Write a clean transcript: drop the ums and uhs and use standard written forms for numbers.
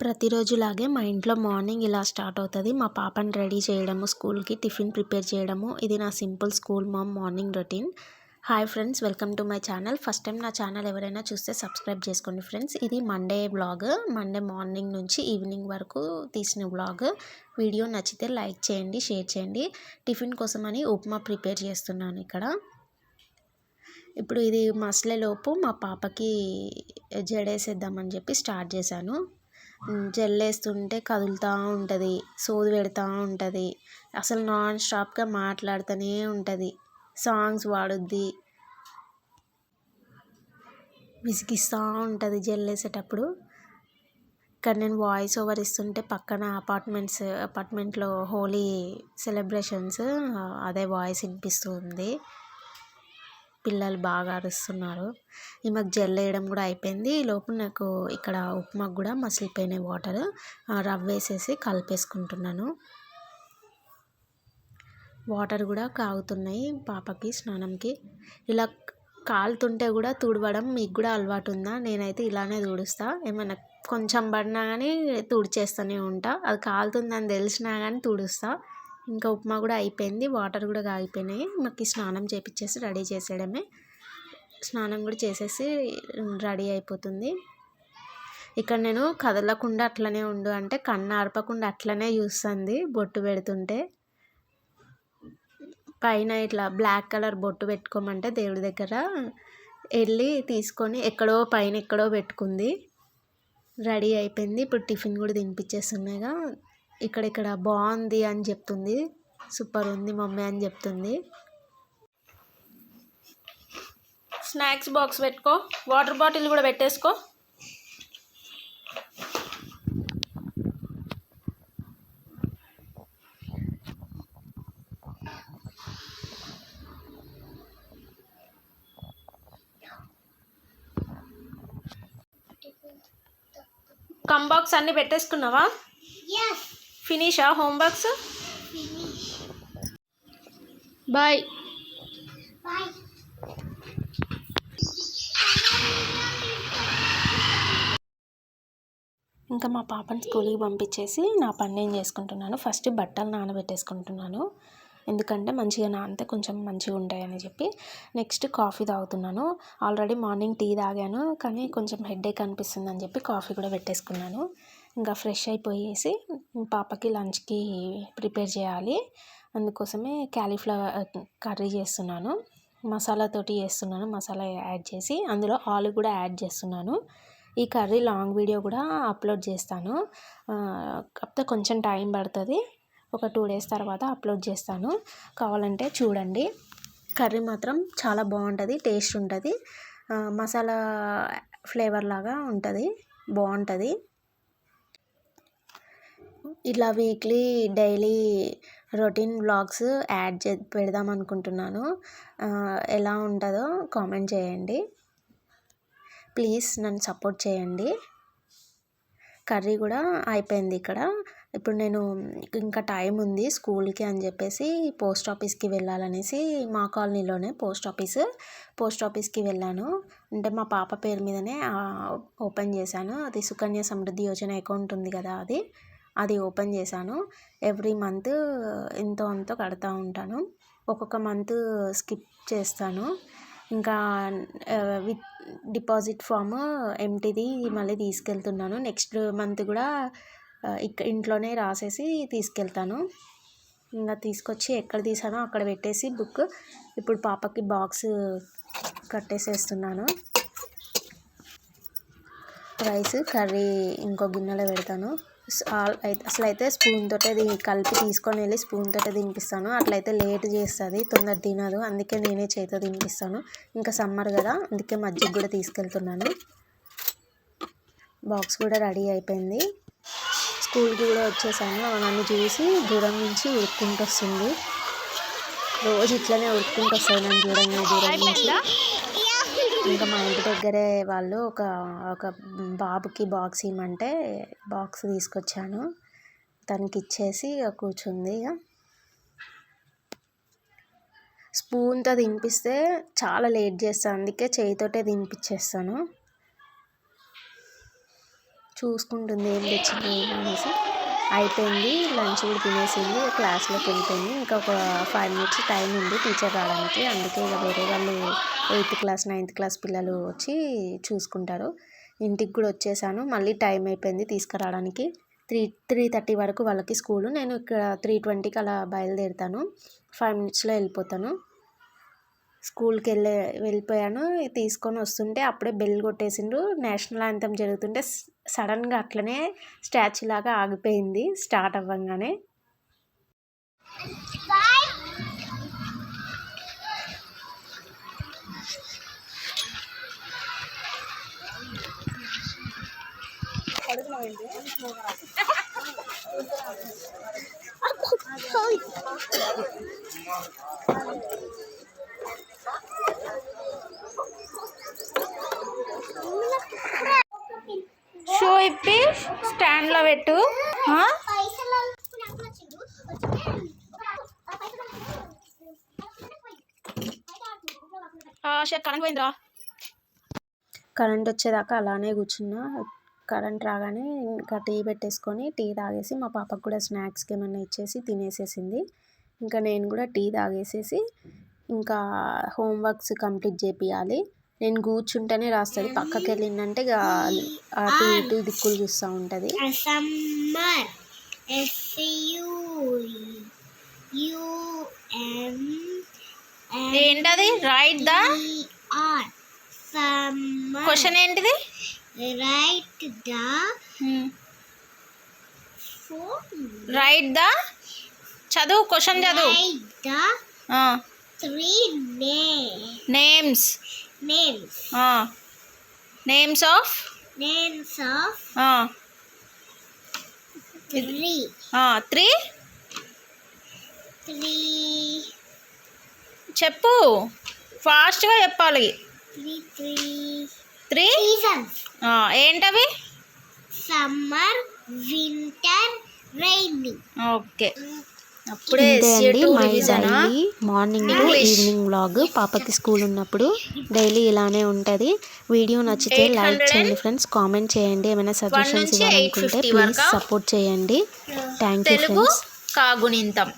ప్రతిరోజులాగే మా ఇంట్లో మార్నింగ్ ఇలా స్టార్ట్ అవుతుంది. మా పాపని రెడీ చేయడము, స్కూల్‌కి టిఫిన్ ప్రిపేర్ చేయడము. ఇది నా simple school mom morning routine. Hi friends, welcome to my channel. First time నా ఛానల్ ఎవరైనా చూస్తే సబ్స్క్రైబ్ చేసుకోండి ఫ్రెండ్స్. ఇది మండే వ్లాగ్. మండే మార్నింగ్ నుంచి ఈవినింగ్ వరకు తీసిన వ్లాగ్. వీడియో నచ్చితే లైక్ చేయండి, షేర్ చేయండి. టిఫిన్ కోసమని ఉప్మా ప్రిపేర్ చేస్తున్నాను ఇక్కడ. ఇప్పుడు ఇది మసలేలోపు మా పాపకి జడేసేద్దామని చెప్పి స్టార్ట్ చేశాను. జల్లేస్తుంటే కదులుతూ ఉంటుంది, సోది పెడతా ఉంటుంది, అసలు నాన్ స్టాప్గా మాట్లాడుతూనే ఉంటుంది, సాంగ్స్ పాడుద్ది, విసిగిస్తూ ఉంటుంది జల్లేసేటప్పుడు. ఇక్కడ నేను వాయిస్ ఓవర్ ఇస్తుంటే పక్కన అపార్ట్మెంట్లో హోలీ సెలబ్రేషన్స్, అదే వాయిస్ వినిపిస్తూ ఉంది. పిల్లలు బాగా అరుస్తున్నారు. ఈమెకు జెల్ వేయడం కూడా అయిపోయింది. ఈలోపు నాకు ఇక్కడ ఉప్మాకు కూడా మసిలిపోయినాయి వాటర్. రవ్వ వేసేసి కలిపేసుకుంటున్నాను. వాటర్ కూడా కాగుతున్నాయి పాపకి స్నానంకి. ఇలా కాలుతుంటే కూడా తుడవడం మీకు కూడా అలవాటు ఉందా? నేనైతే ఇలానే తుడుస్తా. ఏమైనా కొంచెం పడినా కానీ తుడిచేస్తూనే ఉంటా. అది కాలుతుందని తెలిసినా కానీ తుడుస్తా. ఇంకా ఉప్మా కూడా అయిపోయింది, వాటర్ కూడా కాగిపోయినాయి. మాకు స్నానం చేపించేసి రెడీ చేసేయడమే. స్నానం కూడా చేసేసి రెడీ అయిపోతుంది. ఇక్కడ నేను కదలకుండా అట్లనే ఉండు అంటే కన్ను ఆర్పకుండా అట్లనే చూస్తుంది బొట్టు పెడుతుంటే. పైన ఇట్లా బ్లాక్ కలర్ బొట్టు పెట్టుకోమంటే దేవుడి దగ్గర వెళ్ళి తీసుకొని ఎక్కడో పైన ఎక్కడో పెట్టుకుంది. రెడీ అయిపోయింది. ఇప్పుడు టిఫిన్ కూడా తినిపించేస్తున్నాయిగా. ఇక్కడ బాగుంది అని చెప్తుంది, సూపర్ ఉంది మమ్మీ అని చెప్తుంది. స్నాక్స్ బాక్స్ పెట్టుకో, వాటర్ బాటిల్ కూడా పెట్టేసుకో. కమ్ బాక్స్ అన్నీ పెట్టేసుకున్నావా? ఫినిషా హోంవర్క్స్? బాయ్. ఇంకా మా పాపని స్కూల్కి పంపించేసి నా పని నేను చేసుకుంటున్నాను. ఫస్ట్ బట్టలు నానబెట్టేసుకుంటున్నాను, ఎందుకంటే మంచిగా నానితే కొంచెం మంచిగా ఉంటాయని చెప్పి. నెక్స్ట్ కాఫీ తాగుతున్నాను. ఆల్రెడీ మార్నింగ్ టీ తాగాను, కానీ కొంచెం హెడేక్ అనిపిస్తుంది అని చెప్పి కాఫీ కూడా పెట్టేసుకున్నాను. ఇంకా ఫ్రెష్ అయిపోయేసి పాపకి లంచ్కి ప్రిపేర్ చేయాలి. అందుకోసమే క్యాలీఫ్లవర్ కర్రీ చేస్తున్నాను. మసాలాతోటి చేస్తున్నాను. మసాలా యాడ్ చేసి అందులో ఆలు కూడా యాడ్ చేస్తున్నాను. ఈ కర్రీ లాంగ్ వీడియో కూడా అప్లోడ్ చేస్తాను, కాకపోతే కొంచెం టైం పడుతుంది. ఒక 2 days తర్వాత అప్లోడ్ చేస్తాను, కావాలంటే చూడండి. కర్రీ మాత్రం చాలా బాగుంటుంది, టేస్ట్ ఉంటుంది, మసాలా ఫ్లేవర్ లాగా ఉంటుంది, బాగుంటుంది. ఇలా వీక్లీ డైలీ రొటీన్ వ్లాగ్స్ పెడదాం అనుకుంటున్నాను. ఎలా ఉంటుందో కామెంట్ చేయండి. ప్లీజ్ నన్ను సపోర్ట్ చేయండి. కర్రీ కూడా అయిపోయింది ఇక్కడ. ఇప్పుడు నేను ఇంకా టైం ఉంది స్కూల్కి అని చెప్పేసి పోస్ట్ ఆఫీస్కి వెళ్ళాలనేసి, మా కాలనీలోనే పోస్ట్ ఆఫీస్కి వెళ్ళాను. అంటే మా పాప పేరు మీదనే ఓపెన్ చేశాను. అది సుకన్య సమృద్ధి యోజన అకౌంట్ ఉంది కదా, అది ఓపెన్ చేశాను. ఎవ్రీ మంత్ ఎంతో అంతో కడతా ఉంటాను. ఒక్కొక్క మంత్ స్కిప్ చేస్తాను. ఇంకా విత్ డిపాజిట్ ఫామ్ ఎంటీది మళ్ళీ తీసుకెళ్తున్నాను. నెక్స్ట్ మంత్ కూడా ఇంట్లోనే రాసేసి తీసుకెళ్తాను. ఇంకా తీసుకొచ్చి ఎక్కడ తీసానో అక్కడ పెట్టేసి బుక్ ఇప్పుడు పాపకి బాక్స్ కట్టేసేస్తున్నాను. రైస్ కర్రీ ఇంకో గిన్నెలో పెడతాను. అసలైతే స్పూన్ తోటే కలిపి తీసుకొని వెళ్ళి స్పూన్ తోటే తినిపిస్తాను. అట్లయితే లేట్ చేస్తుంది, తొందర తినదు, అందుకే నేనే చేతితో తినిపిస్తాను. ఇంకా సమ్మర్ కదా, అందుకే మజ్జిగ కూడా తీసుకెళ్తున్నాను. బాక్స్ కూడా రెడీ అయిపోయింది. స్కూల్కి కూడా వచ్చేసాను. నన్ను చూసి దూరం నుంచి ఉరుక్కుంటూ వస్తుంది. రోజు ఇట్లనే ఉరుక్కుంటూ వస్తుంది నన్ను చూడంగానే దూరం నుంచి. ఇంకా మా ఇంటి దగ్గరే వాళ్ళు ఒక బాబుకి బాక్స్ ఇవ్వమంటే బాక్స్ తీసుకొచ్చాను. తనకి ఇచ్చేసి కూర్చుంది. స్పూన్తో తినిపిస్తే చాలా లేట్ చేస్తాను, అందుకే చేయితోటే తినిపించేస్తాను. చూసుకుంటుంది ఏం తెచ్చింది అనేసి. అయిపోయింది, లంచ్ కూడా తినేసింది, క్లాస్లోకి వెళ్ళిపోయింది. ఇంకా ఒక 5 మినిట్స్ టైం ఉంది టీచర్ రావడానికి. అందుకే ఇక వేరే వాళ్ళు 8th క్లాస్ 9th క్లాస్ పిల్లలు వచ్చి చూసుకుంటారు. ఇంటికి కూడా వచ్చేసాను, మళ్ళీ టైం అయిపోయింది తీసుకురావడానికి. 3:30 వరకు వాళ్ళకి స్కూలు. నేను ఇక్కడ 3:20కి అలా బయలుదేరుతాను, 5 మినిట్స్లో వెళ్ళిపోతాను. స్కూల్కి వెళ్ళిపోయాను. తీసుకొని వస్తుంటే అప్పుడే బెల్ కొట్టేసిండ్రు. నేషనల్ యాంథమ్ జరుగుతుంటే సడన్గా అట్లనే స్టాచ్యూ లాగా ఆగిపోయింది స్టార్ట్ అవ్వగానే. షూ ఇప్పి స్టాండ్లో పెట్టు. కరెంట్ పోయిందిరా. కరెంట్ వచ్చేదాకా అలానే కూర్చున్నా. కరెంట్ రాగానే ఇంకా టీ పెట్టేసుకొని టీ తాగేసి మా పాపకు కూడా స్నాక్స్కి ఏమన్నా ఇచ్చేసి తినేసేసింది. ఇంకా నేను కూడా టీ తాగేసేసి ఇంకా హోంవర్క్స్ కంప్లీట్ చేపియాలి. నేను కూర్చుంటేనే రాస్తుంది, పక్కకి వెళ్ళిందంటే అటు ఇటు దిక్కులు చూస్తూ ఉంటుంది. ఏంటది? రైట్ ద క్వశ్చన్ ఏంటిది? రైట్ ద చదువు, క్వశ్చన్ చదువు. నేమ్స్ ఆఫ్ త్రీ చెప్పు, ఫాస్ట్గా చెప్పాలి. 3 ఏంటవి? Summer, winter, rainy. ఓకే, అప్పుడే మార్నింగ్ టు ఈవినింగ్ వ్లాగ్. పాపకి స్కూల్ ఉన్నప్పుడు డైలీ ఇలానే ఉంటుంది. వీడియో నచ్చితే లైక్ చేయండి ఫ్రెండ్స్, కామెంట్ చేయండి, ఏమైనా సజెషన్స్ ఇవ్వాలనుకుంటే ప్లీజ్ సపోర్ట్ చేయండి. Thank you friends. కాగుణింతం.